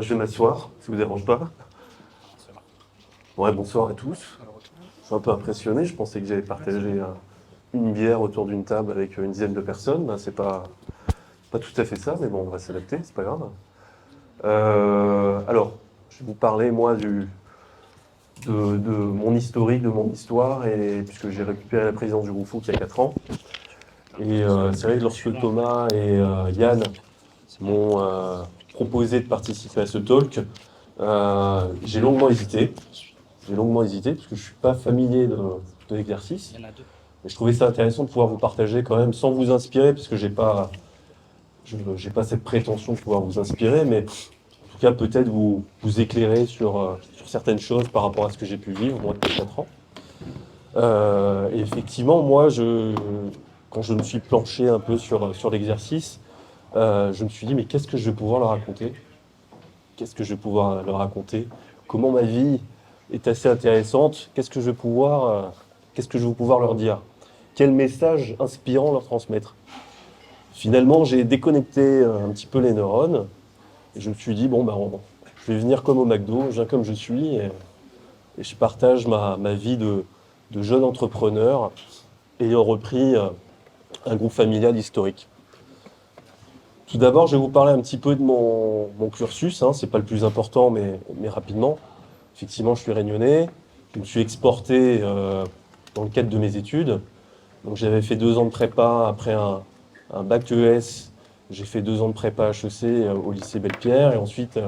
je vais m'asseoir, ça vous dérange pas? Ouais, bonsoir à tous. Je suis un peu impressionné, je pensais que j'allais partager une bière autour d'une table avec une dizaine de personnes. Ben, c'est pas tout à fait ça, mais bon, on va s'adapter, c'est pas grave. Alors, je vais vous parler, moi, de mon historique, de mon histoire, et puisque j'ai récupéré la présidence du groupe FOUC il y a 4 ans. Et c'est vrai que lorsque Thomas et Yann m'ont proposé de participer à ce talk, j'ai longuement hésité. J'ai longuement hésité parce que je suis pas familier de l'exercice. Mais je trouvais ça intéressant de pouvoir vous partager quand même sans vous inspirer, parce que j'ai pas cette prétention de pouvoir vous inspirer, mais en tout cas peut-être vous éclairer sur certaines choses par rapport à ce que j'ai pu vivre moi depuis 4 ans. Et effectivement, moi, quand je me suis planché un peu sur l'exercice, je me suis dit, mais qu'est-ce que je vais pouvoir leur raconter? Qu'est-ce que je vais pouvoir leur raconter? Comment ma vie est assez intéressante? Qu'est-ce que je vais pouvoir leur dire? Quel message inspirant leur transmettre? Finalement, j'ai déconnecté un petit peu les neurones et je me suis dit, bon, ben, je vais venir comme au McDo, je viens comme je suis et je partage ma vie de jeune entrepreneur ayant repris un groupe familial historique. Tout d'abord, je vais vous parler un petit peu de mon cursus, hein, c'est pas le plus important, mais rapidement. Effectivement, je suis réunionnais, je me suis exporté dans le cadre de mes études. Donc j'avais fait 2 ans de prépa après un bac ES, j'ai fait 2 ans de prépa HEC au lycée Belle-Pierre, et ensuite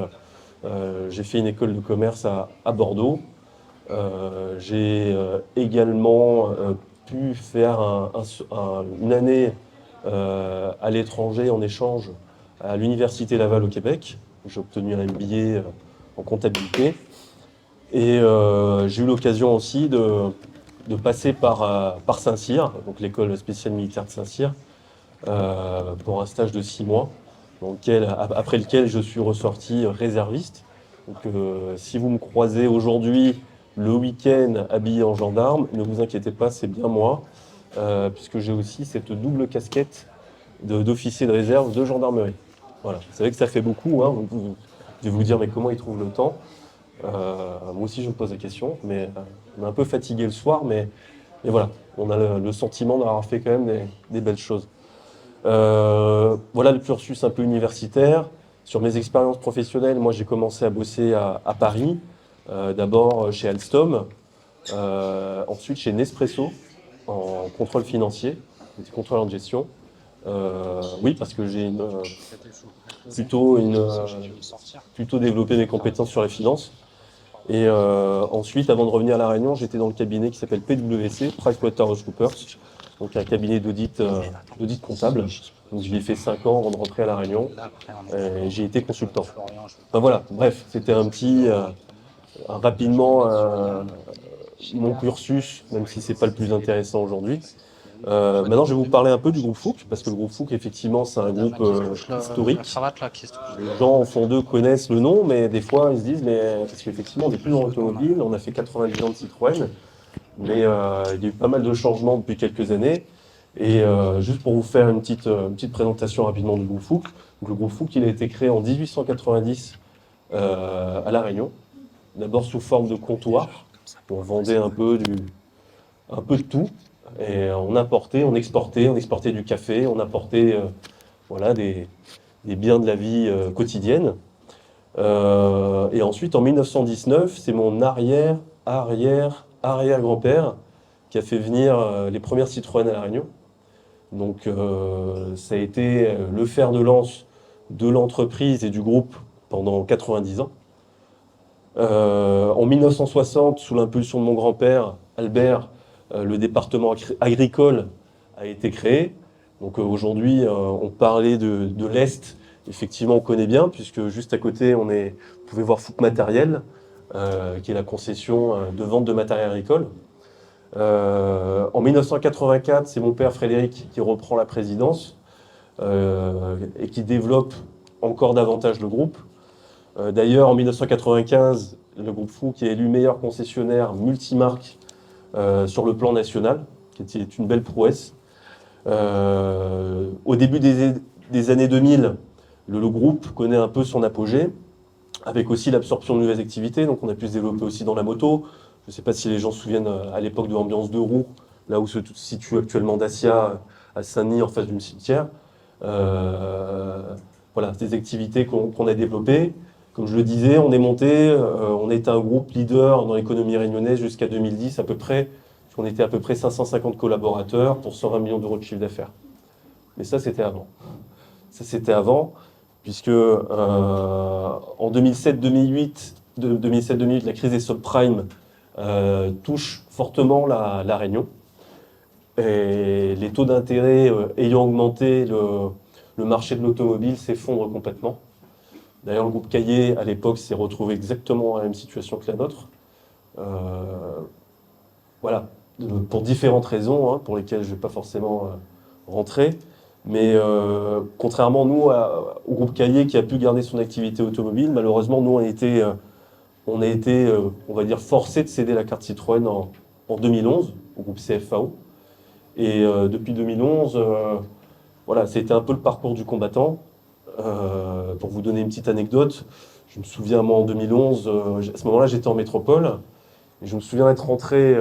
j'ai fait une école de commerce à Bordeaux. J'ai également pu faire une année à l'étranger en échange à l'Université Laval au Québec. J'ai obtenu un MBA en comptabilité. Et j'ai eu l'occasion aussi de passer par Saint-Cyr, donc l'école spéciale militaire de Saint-Cyr, pour un stage de 6 mois, après lequel je suis ressorti réserviste. Donc si vous me croisez aujourd'hui le week-end habillé en gendarme, ne vous inquiétez pas, c'est bien moi, puisque j'ai aussi cette double casquette d'officier de réserve de gendarmerie. Voilà. C'est vrai que ça fait beaucoup, hein. Je vais vous dire, mais comment ils trouvent le temps? Moi aussi, je me pose la question, mais on est un peu fatigué le soir, mais voilà, on a le sentiment d'avoir fait quand même des belles choses. Voilà le cursus un peu universitaire. Sur mes expériences professionnelles, moi j'ai commencé à bosser à Paris, d'abord chez Alstom, ensuite chez Nespresso en contrôle financier, j'étais contrôleur de gestion. Oui, parce que j'ai plutôt développé mes compétences sur la finance. Et ensuite, avant de revenir à La Réunion, j'étais dans le cabinet qui s'appelle PwC, PricewaterhouseCoopers, donc un cabinet d'audit comptable. Donc j'y ai fait 5 ans avant de rentrer à La Réunion. J'ai été consultant. Enfin voilà, bref, c'était rapidement mon cursus, même si c'est pas le plus intéressant aujourd'hui. Maintenant, je vais vous parler un peu du groupe FOUC, parce que le groupe FOUC, effectivement, c'est un groupe historique. Les gens, au fond d'eux, connaissent le nom, mais des fois, ils se disent, mais parce qu'effectivement, on n'est plus dans l'automobile, on a fait 90 ans de Citroën, mais il y a eu pas mal de changements depuis quelques années. Et juste pour vous faire une petite présentation rapidement du groupe FOUC. Donc, le groupe FOUC, il a été créé en 1890 à La Réunion, d'abord sous forme de comptoir. On vendait un peu de tout. Et on importait, on exportait du café, on apportait voilà, des biens de la vie quotidienne. Et ensuite, en 1919, c'est mon arrière-grand-père qui a fait venir les premières Citroën à La Réunion. Donc ça a été le fer de lance de l'entreprise et du groupe pendant 90 ans. En 1960, sous l'impulsion de mon grand-père, Albert, le département agricole a été créé. Donc aujourd'hui, on parlait de l'Est. Effectivement, on connaît bien, puisque juste à côté, vous pouvez voir Fouque Matériel, qui est la concession de vente de matériel agricole. En 1984, c'est mon père Frédéric qui reprend la présidence et qui développe encore davantage le groupe. D'ailleurs, en 1995, le groupe FOUC est élu meilleur concessionnaire multimarque sur le plan national, qui était une belle prouesse. Au début des années 2000, le groupe connaît un peu son apogée, avec aussi l'absorption de nouvelles activités. Donc on a pu se développer aussi dans la moto. Je ne sais pas si les gens se souviennent à l'époque de l'ambiance de Roux, là où se situe actuellement Dacia, à Saint-Denis, en face du cimetière. Voilà, des activités qu'on a développées. Comme je le disais, on est monté, on était un groupe leader dans l'économie réunionnaise jusqu'à 2010 à peu près. On était à peu près 550 collaborateurs pour 120 millions d'euros de chiffre d'affaires. Mais ça, c'était avant. Ça, c'était avant, puisque en 2007-2008, la crise des subprimes touche fortement la Réunion. Et les taux d'intérêt ayant augmenté, le marché de l'automobile s'effondre complètement. D'ailleurs, le groupe Caillé, à l'époque, s'est retrouvé exactement dans la même situation que la nôtre. Voilà, pour différentes raisons, hein, pour lesquelles je ne vais pas forcément rentrer. Mais contrairement, nous, au groupe Caillé, qui a pu garder son activité automobile, malheureusement, nous, on a été, on va dire, forcés de céder la carte Citroën en 2011, au groupe CFAO. Et depuis 2011, voilà, c'était un peu le parcours du combattant. Pour vous donner une petite anecdote, je me souviens, moi, en 2011, à ce moment-là, j'étais en métropole. Et je me souviens être rentré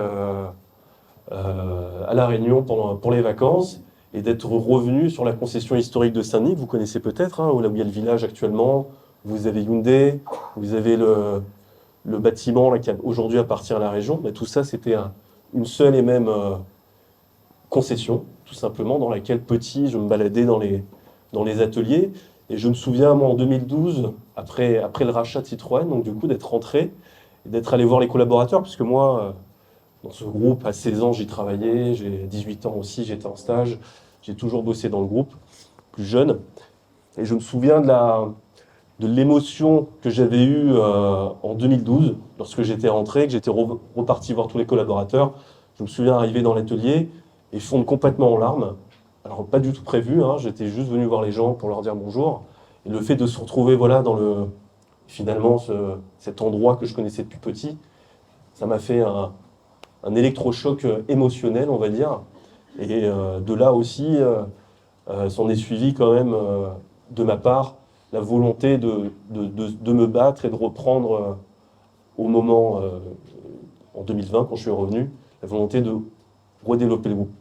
à La Réunion pour les vacances et d'être revenu sur la concession historique de Saint-Denis, que vous connaissez peut-être, hein, là où il y a le village actuellement. Vous avez Hyundai, vous avez le bâtiment là, qui aujourd'hui appartient à la région. Mais tout ça, c'était une seule et même concession, tout simplement, dans laquelle petit, je me baladais dans les ateliers. Et je me souviens, moi, en 2012, après le rachat de Citroën, donc du coup, d'être rentré et d'être allé voir les collaborateurs, puisque moi, dans ce groupe, à 16 ans, j'y travaillais, j'ai 18 ans aussi, j'étais en stage, j'ai toujours bossé dans le groupe, plus jeune. Et je me souviens de l'émotion que j'avais eue en 2012, lorsque j'étais rentré, que j'étais reparti voir tous les collaborateurs. Je me souviens arriver dans l'atelier et fondre complètement en larmes. Alors, pas du tout prévu, hein, j'étais juste venu voir les gens pour leur dire bonjour. Et le fait de se retrouver voilà, dans finalement cet endroit que je connaissais depuis petit, ça m'a fait un électrochoc émotionnel, on va dire. Et de là aussi, s'en est suivi quand même, de ma part, la volonté de me battre et de reprendre au moment, en 2020, quand je suis revenu, la volonté de redévelopper le groupe.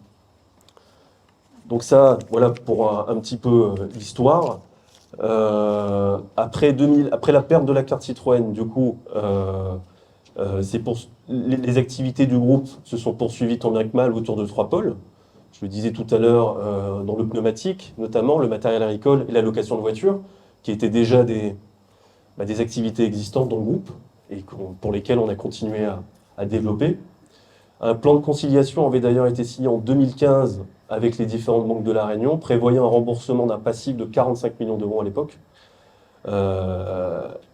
Donc ça, voilà pour un petit peu l'histoire. Après la perte de la carte Citroën, du coup, les activités du groupe se sont poursuivies tant bien que mal autour de 3 pôles. Je le disais tout à l'heure, dans le pneumatique, notamment le matériel agricole et la location de voitures, qui étaient déjà des activités existantes dans le groupe et pour lesquelles on a continué à développer. Un plan de conciliation avait d'ailleurs été signé en 2015 avec les différentes banques de La Réunion, prévoyant un remboursement d'un passif de 45 millions d'euros à l'époque.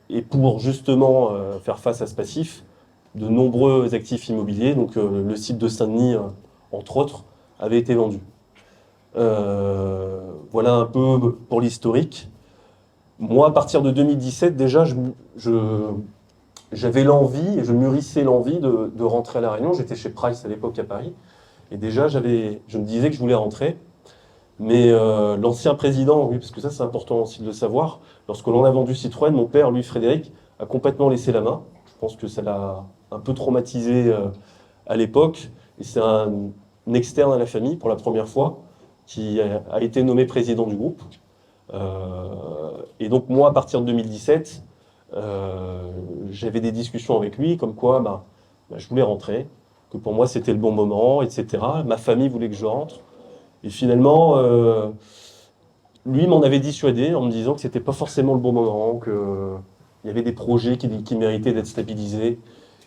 Et pour justement faire face à ce passif, de nombreux actifs immobiliers, donc le site de Saint-Denis, entre autres, avait été vendu. Voilà un peu pour l'historique. Moi, à partir de 2017, déjà, j'avais l'envie, et je mûrissais l'envie de rentrer à La Réunion. J'étais chez Price à l'époque à Paris. Et déjà, je me disais que je voulais rentrer. Mais l'ancien président, oui, parce que ça c'est important aussi de le savoir, lorsque l'on a vendu Citroën, mon père, lui, Frédéric, a complètement laissé la main. Je pense que ça l'a un peu traumatisé à l'époque. Et c'est un externe à la famille, pour la première fois, qui a été nommé président du groupe. Et donc moi, à partir de 2017, j'avais des discussions avec lui, comme quoi je voulais rentrer, que pour moi c'était le bon moment, etc. Ma famille voulait que je rentre. Et finalement, lui m'en avait dissuadé en me disant que c'était pas forcément le bon moment, qu'il y avait des projets qui méritaient d'être stabilisés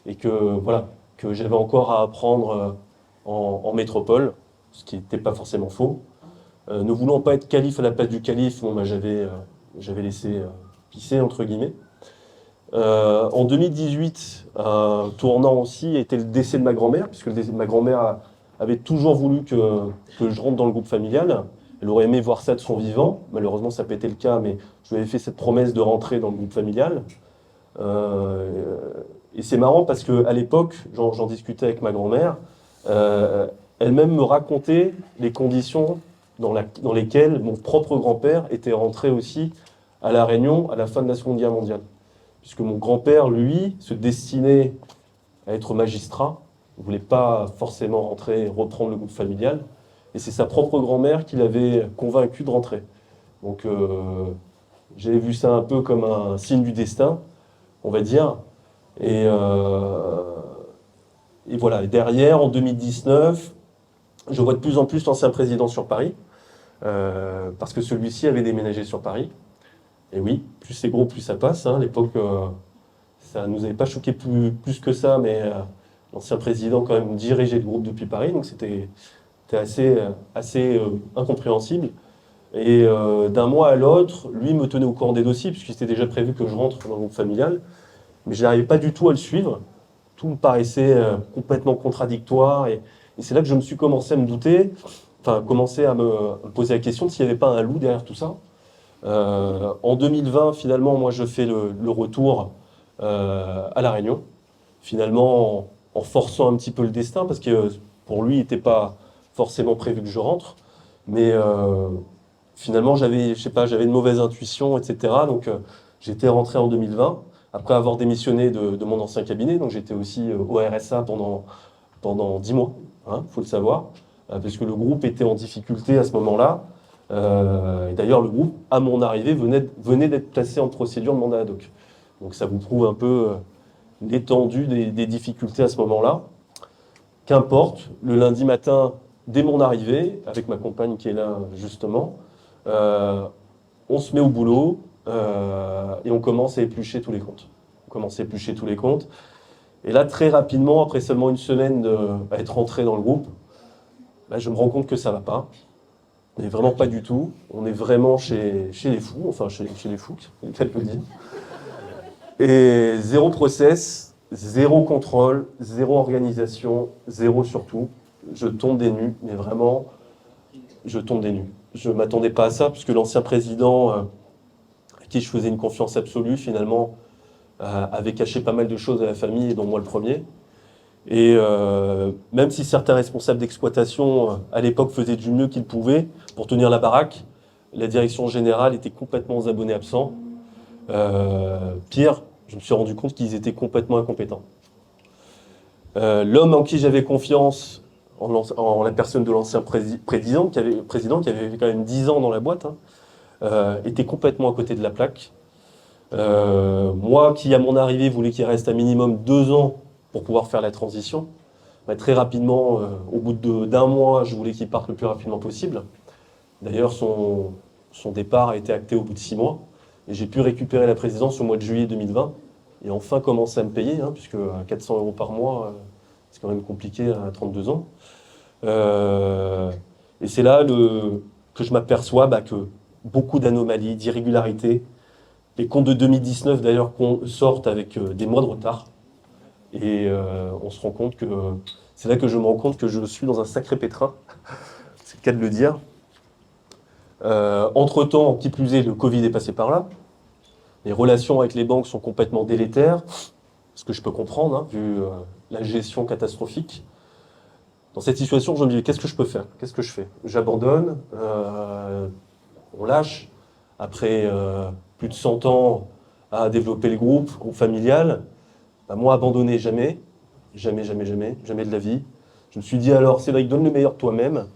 et que voilà, que j'avais encore à apprendre en métropole, ce qui n'était pas forcément faux. Ne voulant pas être calife à la place du calife, j'avais laissé pisser entre guillemets. En 2018, un tournant aussi était le décès de ma grand-mère, puisque ma grand-mère avait toujours voulu que je rentre dans le groupe familial. Elle aurait aimé voir ça de son vivant. Malheureusement, ça n'a pas été le cas, mais je lui avais fait cette promesse de rentrer dans le groupe familial. Et c'est marrant parce qu'à l'époque, j'en discutais avec ma grand-mère, elle-même me racontait les conditions dans lesquelles mon propre grand-père était rentré aussi à La Réunion à la fin de la Seconde Guerre mondiale. puisque mon grand-père, lui, se destinait à être magistrat. Il ne voulait pas forcément rentrer et reprendre le groupe familial. Et c'est sa propre grand-mère qui l'avait convaincu de rentrer. Donc j'avais vu ça un peu comme un signe du destin, on va dire. Et, euh, et voilà. Et derrière, en 2019, je vois de plus en plus l'ancien président sur Paris, parce que celui-ci avait déménagé sur Paris. Et oui, plus c'est gros, plus ça passe. Hein. À l'époque, ça ne nous avait pas choqué plus que ça, mais l'ancien président quand même dirigeait le groupe depuis Paris, donc c'était assez incompréhensible. Et d'un mois à l'autre, lui me tenait au courant des dossiers, puisqu'il était déjà prévu que je rentre dans le groupe familial, mais je n'arrivais pas du tout à le suivre. Tout me paraissait complètement contradictoire, et c'est là que je me suis commencé à me douter, enfin commencé à me poser la question de s'il n'y avait pas un loup derrière tout ça. En 2020, finalement, moi je fais le retour à La Réunion, finalement en forçant un petit peu le destin, parce que pour lui, il n'était pas forcément prévu que je rentre, mais finalement, je sais pas, j'avais une mauvaise intuition, etc. Donc, j'étais rentré en 2020, après avoir démissionné de mon ancien cabinet. Donc, j'étais aussi au RSA pendant 10 mois, hein, faut le savoir, parce que le groupe était en difficulté à ce moment-là. Et d'ailleurs, le groupe, à mon arrivée, venait d'être placé en procédure de mandat ad hoc. Donc, ça vous prouve un peu l'étendue des difficultés à ce moment-là. Qu'importe, le lundi matin, dès mon arrivée, avec ma compagne qui est là justement, on se met au boulot et on commence à éplucher tous les comptes. On commence à éplucher tous les comptes. Et là, très rapidement, après seulement une semaine à être rentré dans le groupe, là, je me rends compte que ça ne va pas. Mais vraiment pas du tout. On est vraiment chez les fous, enfin chez les fous, c'est le cas de le dire. Et zéro process, zéro contrôle, zéro organisation, zéro surtout. Je tombe des nues, mais vraiment, je tombe des nues. Je ne m'attendais pas à ça, puisque l'ancien président, à qui je faisais une confiance absolue, finalement, avait caché pas mal de choses à la famille, et dont moi le premier. Et même si certains responsables d'exploitation, à l'époque, faisaient du mieux qu'ils pouvaient pour tenir la baraque, la direction générale était complètement aux abonnés absents. Pire, je me suis rendu compte qu'ils étaient complètement incompétents. L'homme en qui j'avais confiance, en la personne de l'ancien président, qui avait quand même 10 ans dans la boîte, hein, était complètement à côté de la plaque. Moi, qui à mon arrivée voulais qu'il reste un minimum 2 ans pour pouvoir faire la transition, bah, très rapidement, au bout d'un mois, je voulais qu'il parte le plus rapidement possible. D'ailleurs, son départ a été acté au bout de 6 mois. Et j'ai pu récupérer la présidence au mois de juillet 2020 et enfin commencer à me payer, hein, puisque 400 € par mois, c'est quand même compliqué à 32 ans. Et c'est là que je m'aperçois que beaucoup d'anomalies, d'irrégularités. Les comptes de 2019, d'ailleurs, sortent avec des mois de retard. Et on se rend compte que c'est là que je me rends compte que je suis dans un sacré pétrin. C'est le cas de le dire. Entre-temps, qui plus est, le Covid est passé par là. Les relations avec les banques sont complètement délétères, ce que je peux comprendre, hein, vu la gestion catastrophique. Dans cette situation, je me dis, qu'est-ce que je peux faire? Qu'est-ce que je fais? J'abandonne, on lâche. Après plus de 100 ans à développer le groupe familial, moi, abandonner, jamais. Jamais, jamais, jamais. Jamais de la vie. Je me suis dit, alors, Cédric, donne le meilleur de toi-même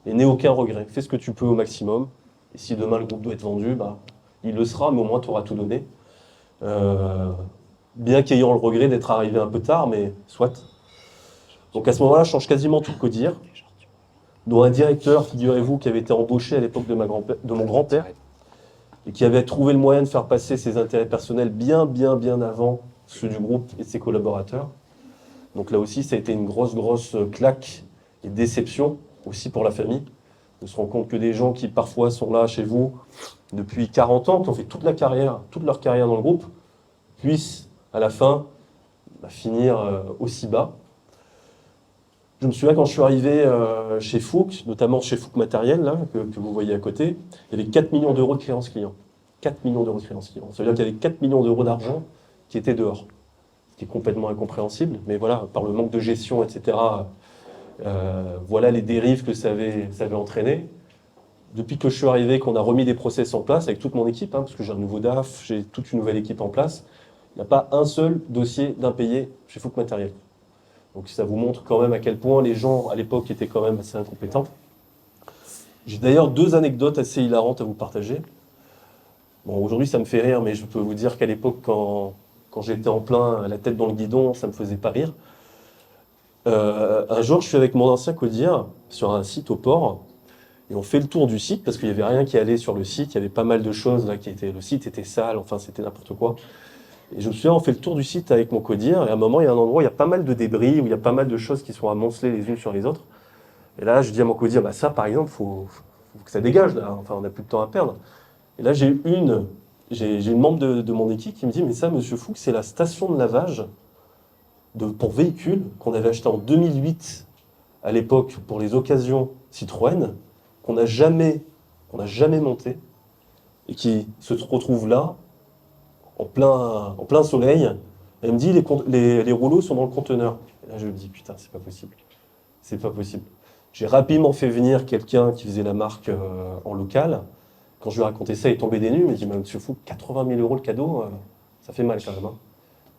et n'aie aucun regret. Fais ce que tu peux au maximum. Et si demain, le groupe doit être vendu, il le sera, mais au moins, tu auras tout donné. Bien qu'ayant le regret d'être arrivé un peu tard, mais soit. Donc à ce moment-là, je change quasiment tout le codir, dont un directeur, figurez-vous, qui avait été embauché à l'époque de mon grand-père, et qui avait trouvé le moyen de faire passer ses intérêts personnels bien, bien, bien avant ceux du groupe et de ses collaborateurs. Donc là aussi, ça a été une grosse, grosse claque et déception, aussi pour la famille. On se rend compte que des gens qui parfois sont là chez vous depuis 40 ans, qui ont fait toute leur carrière dans le groupe, puissent à la fin finir aussi bas. Je me souviens quand je suis arrivé chez Fouque, notamment chez Fouque Matériel, là, que vous voyez à côté, il y avait 4 millions d'euros de créances clients. 4 millions d'euros de créances clients. Ça veut dire qu'il y avait 4 millions d'euros d'argent qui étaient dehors. Ce qui est complètement incompréhensible, mais voilà, par le manque de gestion, etc., voilà les dérives que ça avait entraîné. Depuis que je suis arrivé, qu'on a remis des process en place avec toute mon équipe, hein, parce que j'ai un nouveau DAF, j'ai toute une nouvelle équipe en place, Il n'y a pas un seul dossier d'impayé chez Fouque Matériel. Donc ça vous montre quand même à quel point les gens à l'époque étaient quand même assez incompétents. J'ai d'ailleurs 2 anecdotes assez hilarantes à vous partager. Bon, aujourd'hui ça me fait rire, mais je peux vous dire qu'à l'époque, quand j'étais en plein la tête dans le guidon, ça me faisait pas rire. Un jour, je suis avec mon ancien codir sur un site au port, et on fait le tour du site, parce qu'il n'y avait rien qui allait sur le site, il y avait pas mal de choses là qui étaient... Le site était sale, enfin c'était n'importe quoi. Et je me souviens, on fait le tour du site avec mon codir, et à un moment, il y a un endroit où il y a pas mal de débris, où il y a pas mal de choses qui sont amoncelées les unes sur les autres. Et là, je dis à mon codir, bah ça, par exemple, faut que ça dégage, là. Enfin, on n'a plus de temps à perdre. Et là, j'ai une membre de mon équipe qui me dit, mais ça, monsieur Fouque, c'est la station de lavage pour véhicules qu'on avait acheté en 2008, à l'époque, pour les occasions Citroën, qu'on n'a jamais monté, et qui se retrouve là, en plein soleil. Elle me dit, les rouleaux sont dans le conteneur. Et là, je me dis, putain, c'est pas possible. C'est pas possible. J'ai rapidement fait venir quelqu'un qui faisait la marque en local. Quand je lui ai raconté ça, il est tombé des nues. Il m'a dit, monsieur Fouque, 80 000 € le cadeau, ça fait mal quand même. Hein.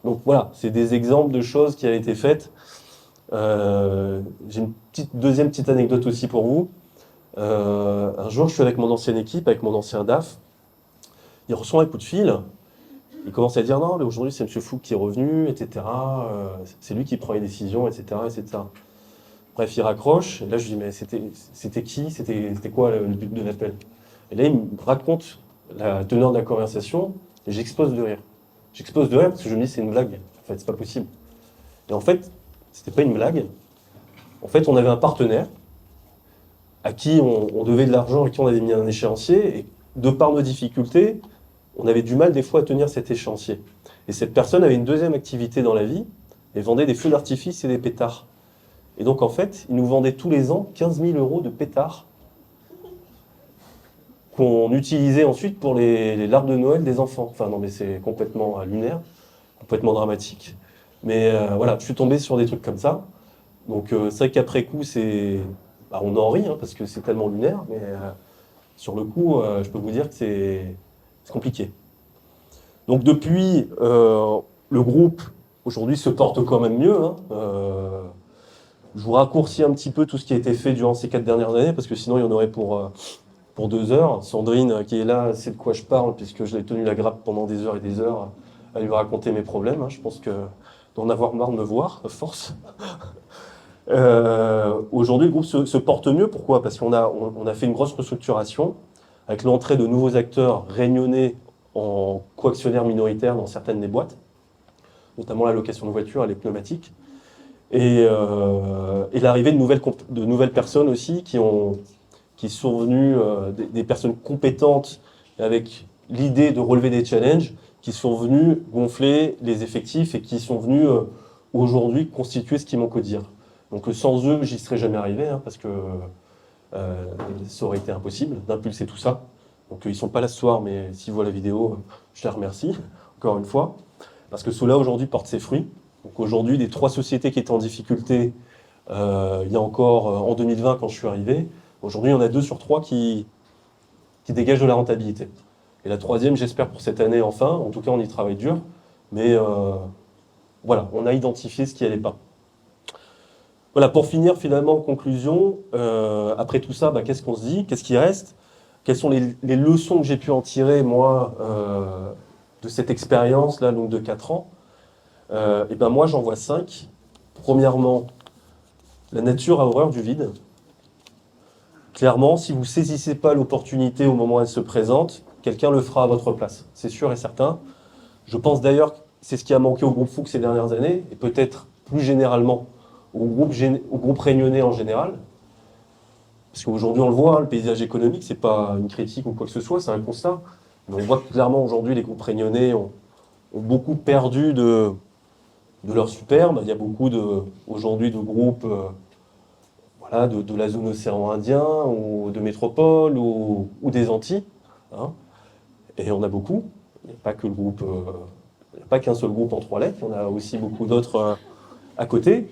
Donc voilà, c'est des exemples de choses qui avaient été faites. J'ai une deuxième petite anecdote aussi pour vous. Un jour, je suis avec mon ancienne équipe, avec mon ancien DAF. Il reçoit un coup de fil. Il commence à dire non, mais aujourd'hui c'est M. Fouque qui est revenu, etc. C'est lui qui prend les décisions, etc., etc. Bref, il raccroche. Et là, je lui dis mais c'était qui? C'était quoi le but de l'appel? Et là, il me raconte la teneur de la conversation et j'explose de rire. J'explose de rire parce que je me dis c'est une blague. En fait, c'est pas possible. Et en fait, c'était pas une blague. En fait, on avait un partenaire à qui on devait de l'argent, à qui on avait mis un échéancier, et de par nos difficultés, on avait du mal des fois à tenir cet échéancier. Et cette personne avait une deuxième activité dans la vie, et vendait des feux d'artifice et des pétards. Et donc en fait, il nous vendait tous les ans 15 000 € de pétards qu'on utilisait ensuite pour les larmes de Noël des enfants. Enfin non mais c'est complètement lunaire, complètement dramatique. Mais voilà, je suis tombé sur des trucs comme ça. Donc c'est vrai qu'après coup, on en rit, hein, parce que c'est tellement lunaire, mais sur le coup, je peux vous dire que c'est compliqué. Donc depuis, le groupe, aujourd'hui, se porte quand même mieux. Hein. Je vous raccourcis un petit peu tout ce qui a été fait durant ces 4 dernières années, parce que sinon, il y en aurait pour 2 heures. Sandrine, qui est là, sait de quoi je parle, puisque je l'ai tenu la grappe pendant des heures et des heures à lui raconter mes problèmes. Hein. Je pense que d'en avoir marre de me voir, à force. Aujourd'hui, le groupe se porte mieux. Pourquoi? Parce qu'on a fait une grosse restructuration avec l'entrée de nouveaux acteurs réunionnais en coactionnaires minoritaires dans certaines des boîtes, notamment la location de voitures et les pneumatiques, et l'arrivée de nouvelles personnes aussi qui sont venues, des personnes compétentes avec l'idée de relever des challenges, qui sont venues gonfler les effectifs et qui sont venues aujourd'hui constituer ce qu'ils m'ont qu'à dire. Donc sans eux, j'y serais jamais arrivé, hein, parce que ça aurait été impossible d'impulser tout ça. Donc ils sont pas là ce soir, mais s'ils voient la vidéo, je les remercie, encore une fois. Parce que cela aujourd'hui porte ses fruits. Donc aujourd'hui, des 3 sociétés qui étaient en difficulté, il y a encore en 2020 quand je suis arrivé, aujourd'hui il y en a 2 sur 3 qui dégagent de la rentabilité. Et la 3e, j'espère pour cette année enfin, en tout cas on y travaille dur, mais voilà, on a identifié ce qui n'allait pas. Voilà, pour finir, finalement, en conclusion, après tout ça, qu'est-ce qu'on se dit? Qu'est-ce qui reste? Quelles sont les leçons que j'ai pu en tirer, moi, de cette expérience-là, donc de 4 ans? Et moi, j'en vois 5. Premièrement, la nature a horreur du vide. Clairement, si vous ne saisissez pas l'opportunité au moment où elle se présente, quelqu'un le fera à votre place. C'est sûr et certain. Je pense d'ailleurs que c'est ce qui a manqué au groupe Fouque ces dernières années, et peut-être plus généralement au groupe réunionnais en général. Parce qu'aujourd'hui, on le voit, hein, le paysage économique, c'est pas une critique ou quoi que ce soit, c'est un constat. Mais on voit que clairement, aujourd'hui, les groupes réunionnais ont beaucoup perdu de leur superbe. Il y a beaucoup aujourd'hui de groupes voilà, de la zone océan Indien, ou de métropole, ou des Antilles. Hein. Et on a beaucoup. Il n'y a pas que il n'y a pas qu'un seul groupe en 3 lettres, on a aussi beaucoup d'autres à côté.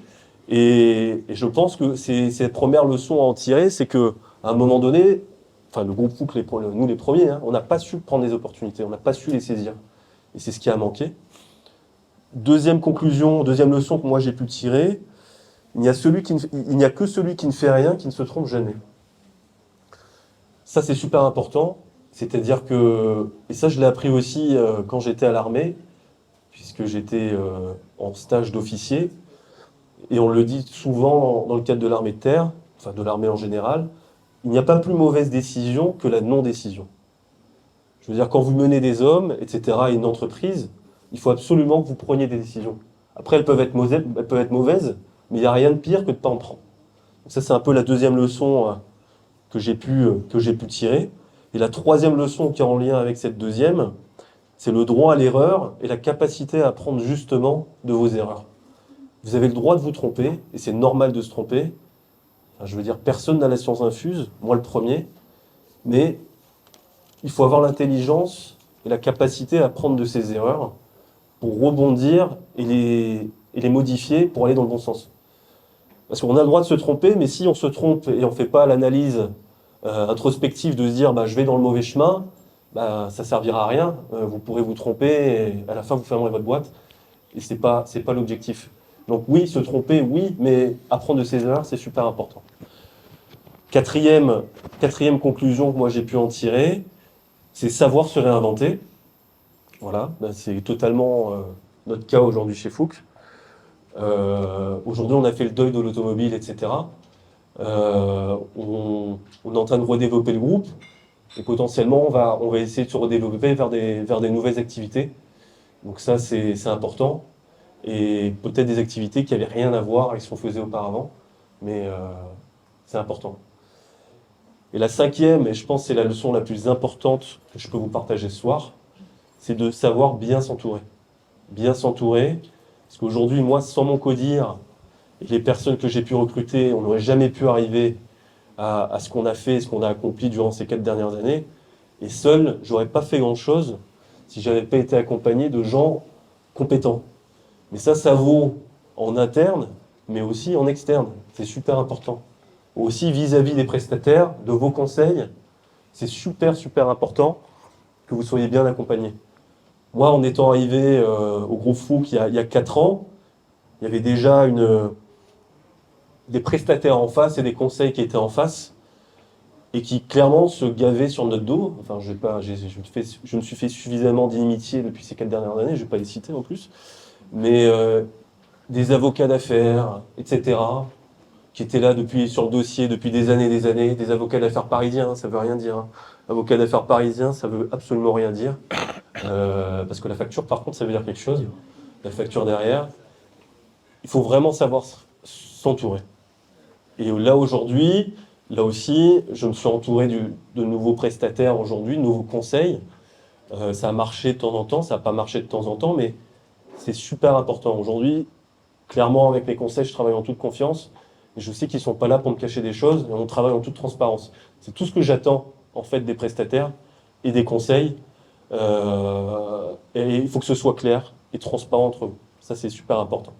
Et je pense que c'est cette première leçon à en tirer, c'est qu'à un moment donné, enfin le groupe Fouque, nous les premiers, hein, on n'a pas su prendre les opportunités, on n'a pas su les saisir. Et c'est ce qui a manqué. Deuxième conclusion, deuxième leçon que moi j'ai pu tirer, il n'y a que celui qui ne fait rien qui ne se trompe jamais. Ça, c'est super important. C'est-à-dire que, et ça, je l'ai appris aussi quand j'étais à l'armée, puisque j'étais en stage d'officier. Et on le dit souvent dans le cadre de l'armée de terre, enfin de l'armée en général, il n'y a pas plus mauvaise décision que la non-décision. Je veux dire, quand vous menez des hommes, etc., et une entreprise, il faut absolument que vous preniez des décisions. Après, elles peuvent être mauvaises, mais il n'y a rien de pire que de ne pas en prendre. Donc ça, c'est un peu la deuxième leçon que j'ai pu tirer. Et la troisième leçon qui est en lien avec cette deuxième, c'est le droit à l'erreur et la capacité à apprendre justement de vos erreurs. Vous avez le droit de vous tromper, et c'est normal de se tromper. Enfin, je veux dire, personne n'a la science infuse, moi le premier, mais il faut avoir l'intelligence et la capacité à apprendre de ses erreurs pour rebondir et les modifier pour aller dans le bon sens. Parce qu'on a le droit de se tromper, mais si on se trompe et on ne fait pas l'analyse introspective de se dire bah, je vais dans le mauvais chemin, bah, ça ne servira à rien. Vous pourrez vous tromper et à la fin vous fermerez votre boîte. Et c'est pas l'objectif. Donc oui, se tromper, oui, mais apprendre de ses erreurs, c'est super important. Quatrième conclusion que moi j'ai pu en tirer, c'est savoir se réinventer. Voilà, ben, c'est totalement notre cas aujourd'hui chez Fouque. Aujourd'hui, on a fait le deuil de l'automobile, etc. On est en train de redévelopper le groupe et potentiellement, on va essayer de se redévelopper vers des nouvelles activités. Donc ça, c'est important. Et peut-être des activités qui n'avaient rien à voir avec ce qu'on faisait auparavant, mais c'est important. Et la cinquième, et je pense que c'est la leçon la plus importante que je peux vous partager ce soir, c'est de savoir bien s'entourer. Bien s'entourer, parce qu'aujourd'hui, moi, sans mon codir, et les personnes que j'ai pu recruter, on n'aurait jamais pu arriver à ce qu'on a fait, ce qu'on a accompli durant ces 4 dernières années. Et seul, j'aurais pas fait grand-chose si j'avais pas été accompagné de gens compétents. Mais ça vaut en interne, mais aussi en externe. C'est super important. Aussi vis-à-vis des prestataires, de vos conseils, c'est super important que vous soyez bien accompagnés. Moi, en étant arrivé au groupe Fouque il y a 4 ans, il y avait déjà des prestataires en face et des conseils qui étaient en face et qui clairement se gavaient sur notre dos. Enfin, je me suis fait suffisamment d'inimitié depuis ces 4 dernières années, je ne vais pas les citer en plus, mais des avocats d'affaires, etc., qui étaient là sur le dossier depuis des années, des avocats d'affaires parisiens, ça veut rien dire. Hein. Avocat d'affaires parisien, ça veut absolument rien dire. Parce que la facture, par contre, ça veut dire quelque chose. La facture derrière. Il faut vraiment savoir s'entourer. Et là, aujourd'hui, là aussi, je me suis entouré de nouveaux prestataires aujourd'hui, de nouveaux conseils. Ça a marché de temps en temps, ça n'a pas marché de temps en temps, mais c'est super important. Aujourd'hui, clairement, avec mes conseils, je travaille en toute confiance. Et je sais qu'ils ne sont pas là pour me cacher des choses, et on travaille en toute transparence. C'est tout ce que j'attends, en fait, des prestataires et des conseils. Et il faut que ce soit clair et transparent entre vous. Ça, c'est super important.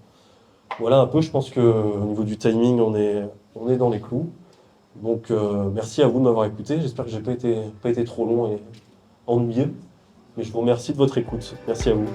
Voilà un peu, je pense qu'au niveau du timing, on est dans les clous. Donc, merci à vous de m'avoir écouté. J'espère que je n'ai pas été trop long et ennuyeux. Mais je vous remercie de votre écoute. Merci à vous.